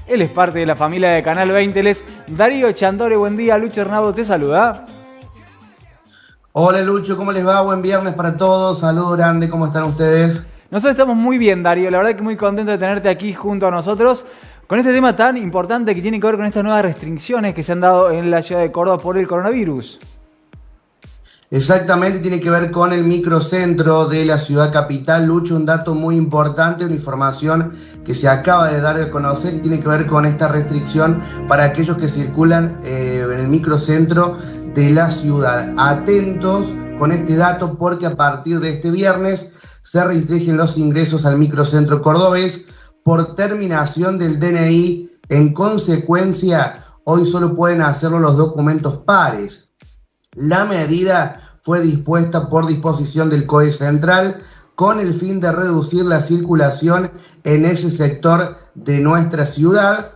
Él es parte de la familia de Canal 20, él es Darío Chandore. Buen día, Lucho Hernando te saluda. Hola Lucho, ¿cómo les va? Buen viernes para todos, saludo grande, ¿cómo están ustedes? Nosotros estamos muy bien, Darío, la verdad que muy contento de tenerte aquí junto a nosotros con este tema tan importante que tiene que ver con estas nuevas restricciones que se han dado en la ciudad de Córdoba por el coronavirus. Exactamente, tiene que ver con el microcentro de la ciudad capital. Lucho, un dato muy importante, una información que se acaba de dar a conocer y tiene que ver con esta restricción para aquellos que circulan en el microcentro de la ciudad. Atentos con este dato porque a partir de este viernes se restringen los ingresos al microcentro cordobés por terminación del DNI. En consecuencia, hoy solo pueden hacerlo los documentos pares. La medida fue dispuesta por disposición del COE Central con el fin de reducir la circulación en ese sector de nuestra ciudad.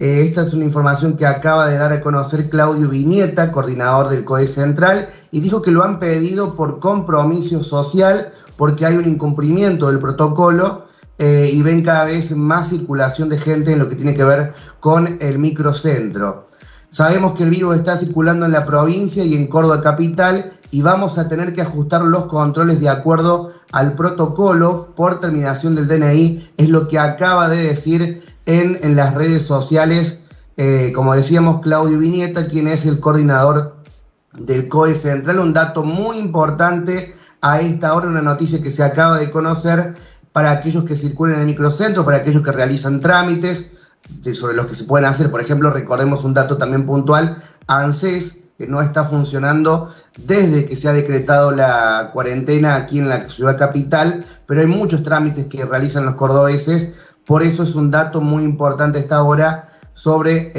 Esta es una información que acaba de dar a conocer Claudio Viñeta, coordinador del COE Central, y dijo que lo han pedido por compromiso social porque hay un incumplimiento del protocolo y ven cada vez más circulación de gente en lo que tiene que ver con el microcentro. Sabemos que el virus está circulando en la provincia y en Córdoba capital y vamos a tener que ajustar los controles de acuerdo al protocolo por terminación del DNI, es lo que acaba de decir en las redes sociales, como decíamos, Claudio Viñeta, quien es el coordinador del COE Central. Un dato muy importante a esta hora, una noticia que se acaba de conocer para aquellos que circulan en el microcentro, para aquellos que realizan trámites, sobre los que se pueden hacer. Por ejemplo, recordemos un dato también puntual, ANSES, que no está funcionando desde que se ha decretado la cuarentena aquí en la ciudad capital, pero hay muchos trámites que realizan los cordobeses, por eso es un dato muy importante a esta hora sobre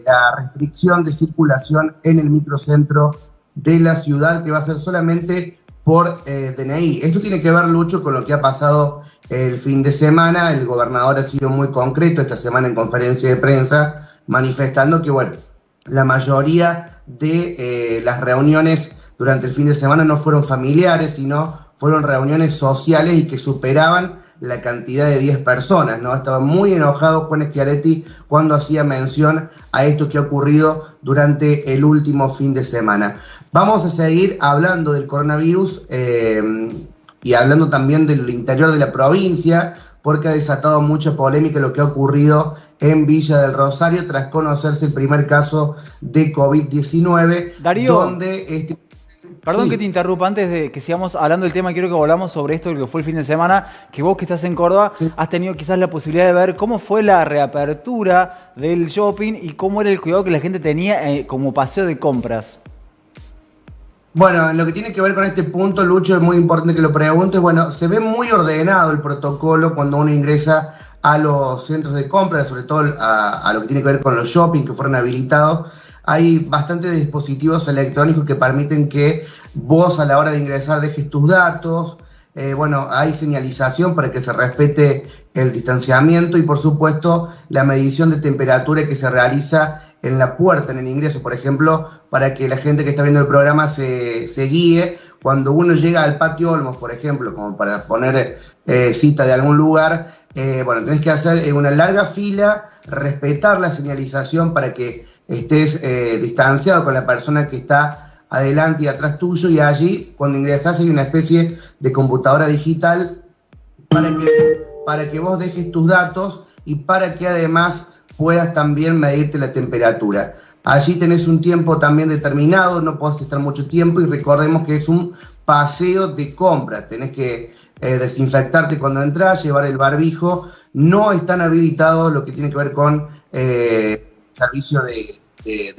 la restricción de circulación en el microcentro de la ciudad, que va a ser solamente por DNI. Esto tiene que ver, Lucho, con lo que ha pasado el fin de semana. El gobernador ha sido muy concreto esta semana en conferencia de prensa, manifestando que, bueno, la mayoría de las reuniones durante el fin de semana no fueron familiares, sino fueron reuniones sociales y que superaban la cantidad de 10 personas, ¿no? Estaba muy enojado Juan Schiaretti cuando hacía mención a esto que ha ocurrido durante el último fin de semana. Vamos a seguir hablando del coronavirus y hablando también del interior de la provincia, porque ha desatado mucha polémica lo que ha ocurrido en Villa del Rosario tras conocerse el primer caso de COVID-19. Darío, donde perdón sí. que te interrumpa, antes de que sigamos hablando del tema, quiero que volvamos sobre esto que fue el fin de semana, que vos que estás en Córdoba, Sí. has tenido quizás la posibilidad de ver cómo fue la reapertura del shopping y cómo era el cuidado que la gente tenía como paseo de compras. Bueno, en lo que tiene que ver con este punto, Lucho, es muy importante que lo preguntes. Bueno, se ve muy ordenado el protocolo cuando uno ingresa a los centros de compra, sobre todo a lo que tiene que ver con los shopping que fueron habilitados. Hay bastantes dispositivos electrónicos que permiten que vos a la hora de ingresar dejes tus datos. Bueno, hay señalización para que se respete el distanciamiento y, por supuesto, la medición de temperatura que se realiza en la puerta, en el ingreso, por ejemplo, para que la gente que está viendo el programa se guíe. Cuando uno llega al Patio Olmos, por ejemplo, como para poner cita de algún lugar, bueno, tenés que hacer una larga fila, respetar la señalización para que estés distanciado con la persona que está adelante y atrás tuyo, y allí, cuando ingresás, hay una especie de computadora digital para que vos dejes tus datos y para que además puedas también medirte la temperatura. Allí tenés un tiempo también determinado, no podés estar mucho tiempo, y recordemos que es un paseo de compra. Tenés que desinfectarte cuando entras, llevar el barbijo. No están habilitados lo que tiene que ver con servicio de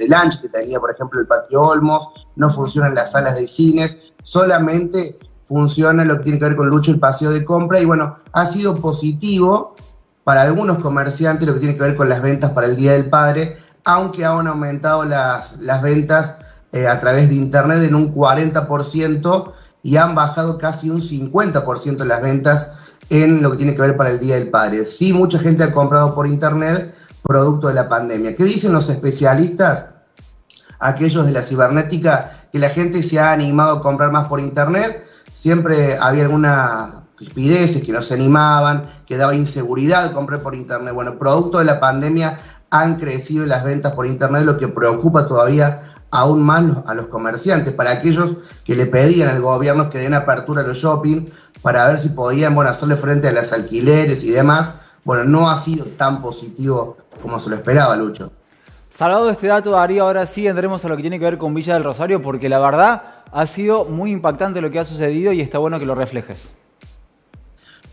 lunch que tenía, por ejemplo, el Patio Olmos. No funcionan las salas de cines, solamente funciona lo que tiene que ver con Lucho, el paseo de compra. Y bueno, ha sido positivo para algunos comerciantes lo que tiene que ver con las ventas para el Día del Padre, aunque han aumentado las ventas a través de internet en un 40% y han bajado casi un 50% las ventas en lo que tiene que ver para el Día del Padre. Sí, mucha gente ha comprado por internet producto de la pandemia. ¿Qué dicen los especialistas? Aquellos de la cibernética, que la gente se ha animado a comprar más por internet. Siempre había alguna rispideces, que no se animaban, que daba inseguridad comprar por internet. Bueno, producto de la pandemia han crecido las ventas por internet, lo que preocupa todavía aún más a los comerciantes, para aquellos que le pedían al gobierno que den apertura a los shopping para ver si podían, bueno, hacerle frente a los alquileres y demás. Bueno, no ha sido tan positivo como se lo esperaba, Lucho. Salvado este dato, Darío, ahora sí entremos a lo que tiene que ver con Villa del Rosario, porque la verdad ha sido muy impactante lo que ha sucedido y está bueno que lo reflejes.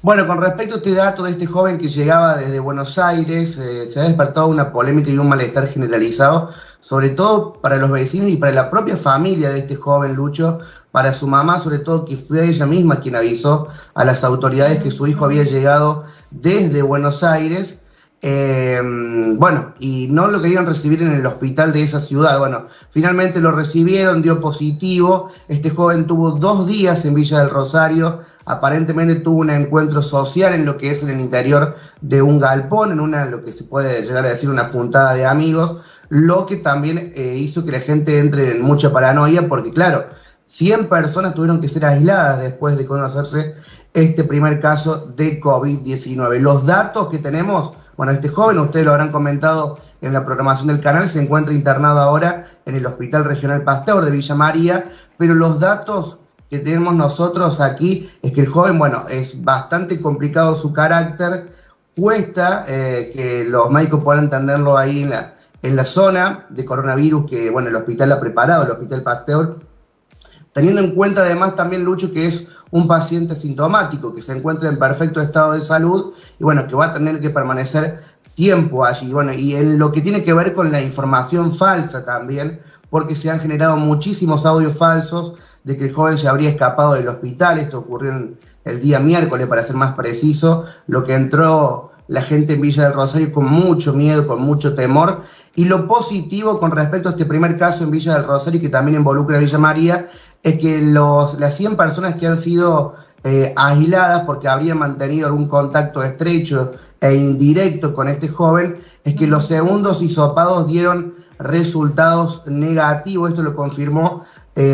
Bueno, con respecto a este dato de este joven que llegaba desde Buenos Aires, se ha despertado una polémica y un malestar generalizado, sobre todo para los vecinos y para la propia familia de este joven, Lucho, para su mamá, sobre todo, que fue ella misma quien avisó a las autoridades que su hijo había llegado desde Buenos Aires. Bueno, y no lo querían recibir en el hospital de esa ciudad. Bueno, finalmente lo recibieron, dio positivo. Este joven tuvo 2 días en Villa del Rosario. Aparentemente tuvo un encuentro social en lo que es en el interior de un galpón, en lo que se puede llegar a decir una juntada de amigos, lo que también hizo que la gente entre en mucha paranoia, porque claro, 100 personas tuvieron que ser aisladas después de conocerse este primer caso de COVID-19. Los datos que tenemos, bueno, este joven, ustedes lo habrán comentado en la programación del canal, se encuentra internado ahora en el Hospital Regional Pasteur de Villa María, pero los datos que tenemos nosotros aquí es que el joven, bueno, es bastante complicado su carácter, cuesta que los médicos puedan entenderlo ahí en la zona de coronavirus que, bueno, el hospital ha preparado, el Hospital Pasteur, teniendo en cuenta además también, Lucho, que es un paciente asintomático, que se encuentra en perfecto estado de salud y bueno, que va a tener que permanecer tiempo allí. Bueno, y en lo que tiene que ver con la información falsa también, porque se han generado muchísimos audios falsos de que el joven se habría escapado del hospital. Esto ocurrió el día miércoles, para ser más preciso, lo que entró la gente en Villa del Rosario con mucho miedo, con mucho temor. Y lo positivo con respecto a este primer caso en Villa del Rosario, que también involucra a Villa María, es que las 100 personas que han sido aisladas porque habrían mantenido algún contacto estrecho e indirecto con este joven, es que los segundos hisopados dieron resultados negativos. Esto lo confirmó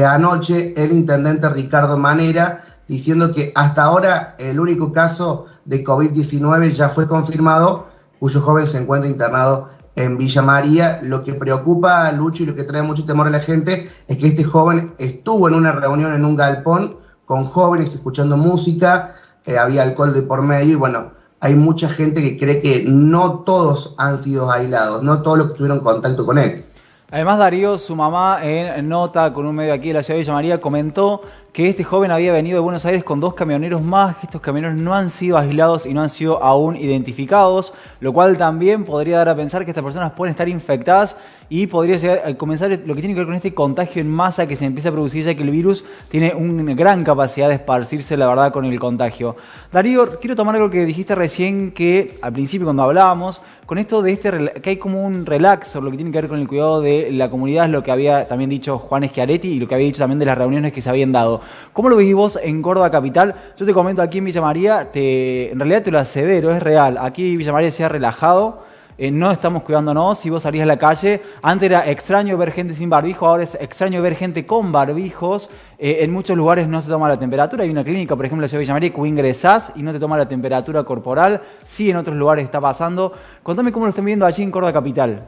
anoche el intendente Ricardo Manera, diciendo que hasta ahora el único caso de COVID-19 ya fue confirmado, cuyo joven se encuentra internado en Villa María. Lo que preocupa a Lucho y lo que trae mucho temor a la gente es que este joven estuvo en una reunión en un galpón con jóvenes escuchando música, había alcohol de por medio y bueno, hay mucha gente que cree que no todos han sido aislados, no todos los que tuvieron contacto con él. Además, Darío, su mamá, en nota con un medio aquí de la ciudad de Villa María, comentó que este joven había venido de Buenos Aires con 2 camioneros más, que estos camioneros no han sido aislados y no han sido aún identificados, lo cual también podría dar a pensar que estas personas pueden estar infectadas y podría llegar a comenzar lo que tiene que ver con este contagio en masa que se empieza a producir, ya que el virus tiene una gran capacidad de esparcirse, la verdad, con el contagio. Darío, quiero tomar algo que dijiste recién, que al principio cuando hablábamos, con esto de que hay como un relax sobre lo que tiene que ver con el cuidado de la comunidad, es lo que había también dicho Juan Schiaretti y lo que había dicho también de las reuniones que se habían dado. ¿Cómo lo veis vos en Córdoba Capital? Yo te comento aquí en Villa María, en realidad te lo asevero, es real. Aquí Villa María se ha relajado, no estamos cuidándonos. Si vos salís a la calle, antes era extraño ver gente sin barbijo, ahora es extraño ver gente con barbijos. En muchos lugares no se toma la temperatura. Hay una clínica, por ejemplo, en la ciudad de Villa María, que vos ingresás y no te toma la temperatura corporal. Sí, en otros lugares está pasando. Contame cómo lo están viendo allí en Córdoba Capital.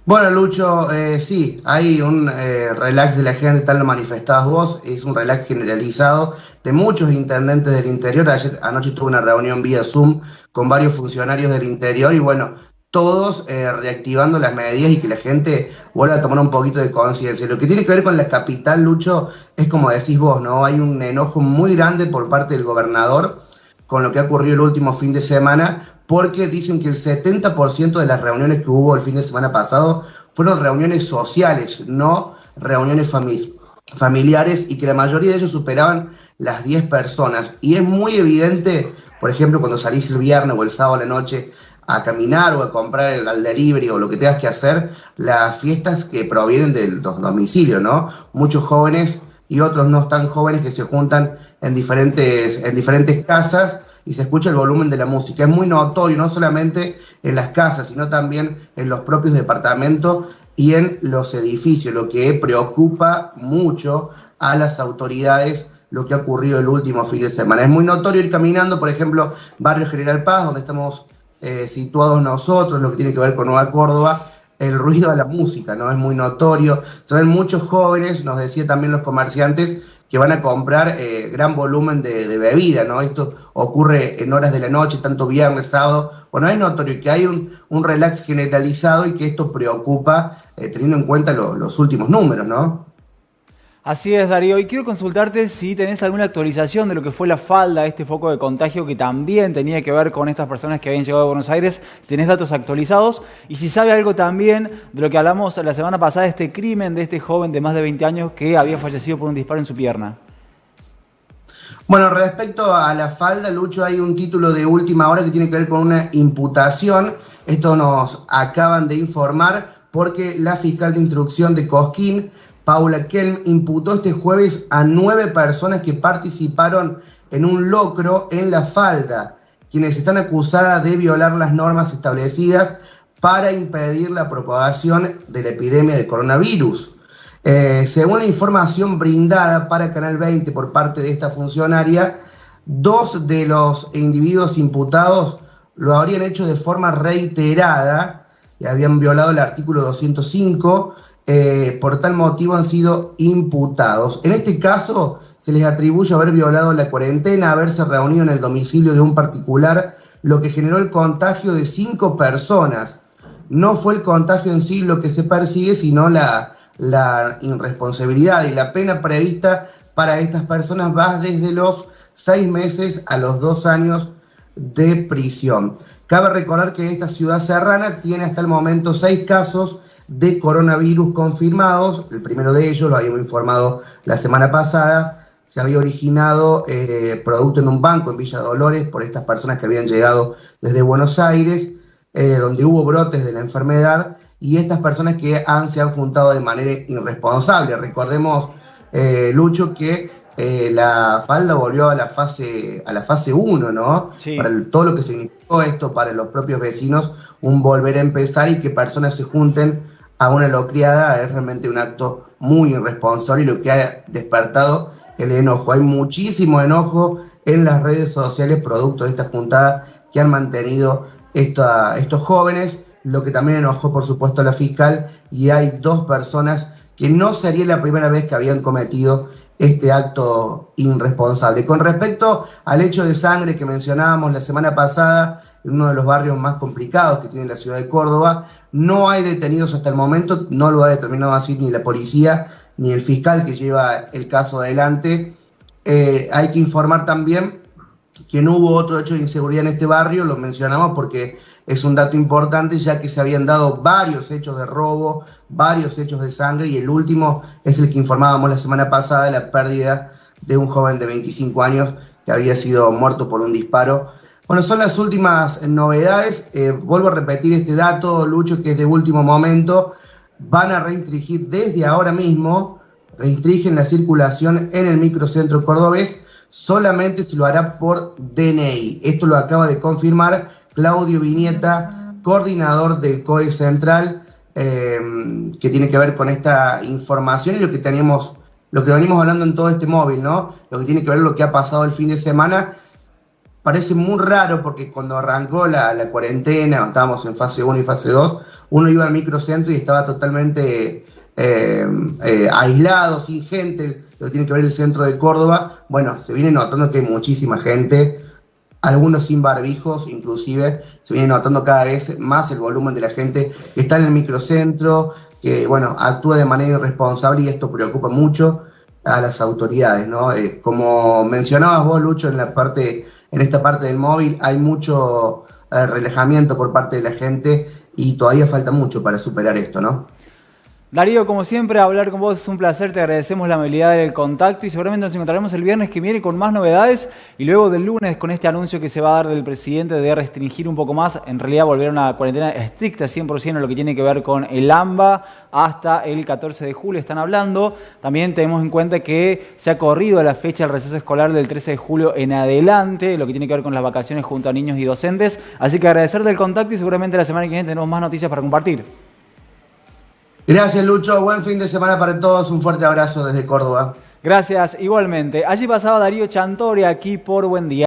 Bueno, Lucho, sí, hay un relax de la gente, tal lo manifestabas vos, es un relax generalizado de muchos intendentes del interior. Anoche tuve una reunión vía Zoom con varios funcionarios del interior y bueno, todos reactivando las medidas y que la gente vuelva a tomar un poquito de conciencia. Lo que tiene que ver con la capital, Lucho, es como decís vos, ¿no? Hay un enojo muy grande por parte del gobernador con lo que ha ocurrido el último fin de semana, porque dicen que el 70% de las reuniones que hubo el fin de semana pasado fueron reuniones sociales, no reuniones familiares, y que la mayoría de ellos superaban las 10 personas. Y es muy evidente, por ejemplo, cuando salís el viernes o el sábado a la noche a caminar o a comprar al delivery o lo que tengas que hacer, las fiestas que provienen de los domicilios, ¿no? Muchos jóvenes y otros no tan jóvenes que se juntan en diferentes casas y se escucha el volumen de la música. Es muy notorio, no solamente en las casas, sino también en los propios departamentos y en los edificios, lo que preocupa mucho a las autoridades lo que ha ocurrido el último fin de semana. Es muy notorio ir caminando, por ejemplo, Barrio General Paz, donde estamos situados nosotros, lo que tiene que ver con Nueva Córdoba, el ruido de la música, ¿no? Es muy notorio. Se ven muchos jóvenes, nos decía también los comerciantes, que van a comprar gran volumen de bebida, ¿no? Esto ocurre en horas de la noche, tanto viernes, sábado. Bueno, es notorio que hay un relax generalizado y que esto preocupa, teniendo en cuenta los últimos números, ¿no? Así es, Darío. Y quiero consultarte si tenés alguna actualización de lo que fue la falda, este foco de contagio que también tenía que ver con estas personas que habían llegado a Buenos Aires. Si tenés datos actualizados y si sabe algo también de lo que hablamos la semana pasada, este crimen de este joven de más de 20 años que había fallecido por un disparo en su pierna. Bueno, respecto a la falda, Lucho, hay un título de última hora que tiene que ver con una imputación. Esto nos acaban de informar porque la fiscal de instrucción de Cosquín, Paula Kelm, imputó este jueves a 9 personas que participaron en un locro en la falda, quienes están acusadas de violar las normas establecidas para impedir la propagación de la epidemia de coronavirus. Según la información brindada para Canal 20 por parte de esta funcionaria, 2 de los individuos imputados lo habrían hecho de forma reiterada y habían violado el artículo 205. Por tal motivo han sido imputados. En este caso se les atribuye haber violado la cuarentena, haberse reunido en el domicilio de un particular, lo que generó el contagio de 5 personas. No fue el contagio en sí lo que se persigue, sino la irresponsabilidad, y la pena prevista para estas personas va desde los 6 meses a los 2 años de prisión. Cabe recordar que esta ciudad serrana tiene hasta el momento 6 casos de coronavirus confirmados. El primero de ellos, lo habíamos informado la semana pasada, se había originado producto en un banco en Villa Dolores por estas personas que habían llegado desde Buenos Aires, donde hubo brotes de la enfermedad, y estas personas que se han juntado de manera irresponsable. Recordemos, Lucho, que la falda volvió a la fase 1, ¿no? Sí. Para todo lo que significó esto para los propios vecinos, un volver a empezar, y que personas se junten a una locriada es realmente un acto muy irresponsable y lo que ha despertado el enojo. Hay muchísimo enojo en las redes sociales producto de esta juntada que han mantenido estos jóvenes, lo que también enojó por supuesto a la fiscal, y hay 2 personas que no sería la primera vez que habían cometido este acto irresponsable. Con respecto al hecho de sangre que mencionábamos la semana pasada, en uno de los barrios más complicados que tiene la ciudad de Córdoba, no hay detenidos hasta el momento, no lo ha determinado así ni la policía ni el fiscal que lleva el caso adelante. Hay que informar también que no hubo otro hecho de inseguridad en este barrio, lo mencionamos porque es un dato importante, ya que se habían dado varios hechos de robo, varios hechos de sangre, y el último es el que informábamos la semana pasada, de la pérdida de un joven de 25 años que había sido muerto por un disparo. Bueno, son las últimas novedades. Vuelvo a repetir este dato, Lucho, que es de último momento. Van a restringir desde ahora mismo, restringen la circulación en el microcentro cordobés, solamente se lo hará por DNI. Esto lo acaba de confirmar Claudio Viñeta, coordinador del COE Central, que tiene que ver con esta información y lo que venimos hablando en todo este móvil, ¿no? Lo que tiene que ver con lo que ha pasado el fin de semana. Parece muy raro porque cuando arrancó la cuarentena, estábamos en fase 1 y fase 2, uno iba al microcentro y estaba totalmente aislado, sin gente, lo que tiene que ver el centro de Córdoba. Bueno, se viene notando que hay muchísima gente, algunos sin barbijos, inclusive se viene notando cada vez más el volumen de la gente que está en el microcentro, que bueno, actúa de manera irresponsable, y esto preocupa mucho a las autoridades, ¿no? Como mencionabas vos, Lucho, en esta parte del móvil hay mucho relajamiento por parte de la gente y todavía falta mucho para superar esto, ¿no? Darío, como siempre, hablar con vos es un placer, te agradecemos la amabilidad del contacto y seguramente nos encontraremos el viernes que viene con más novedades y luego del lunes con este anuncio que se va a dar del presidente de restringir un poco más, en realidad volver a una cuarentena estricta 100% en lo que tiene que ver con el AMBA hasta el 14 de julio están hablando. También tenemos en cuenta que se ha corrido la fecha del receso escolar del 13 de julio en adelante, lo que tiene que ver con las vacaciones junto a niños y docentes, así que agradecerte el contacto y seguramente la semana que viene tenemos más noticias para compartir. Gracias, Lucho. Buen fin de semana para todos. Un fuerte abrazo desde Córdoba. Gracias, igualmente. Allí pasaba Darío Chantore aquí por Buen Día.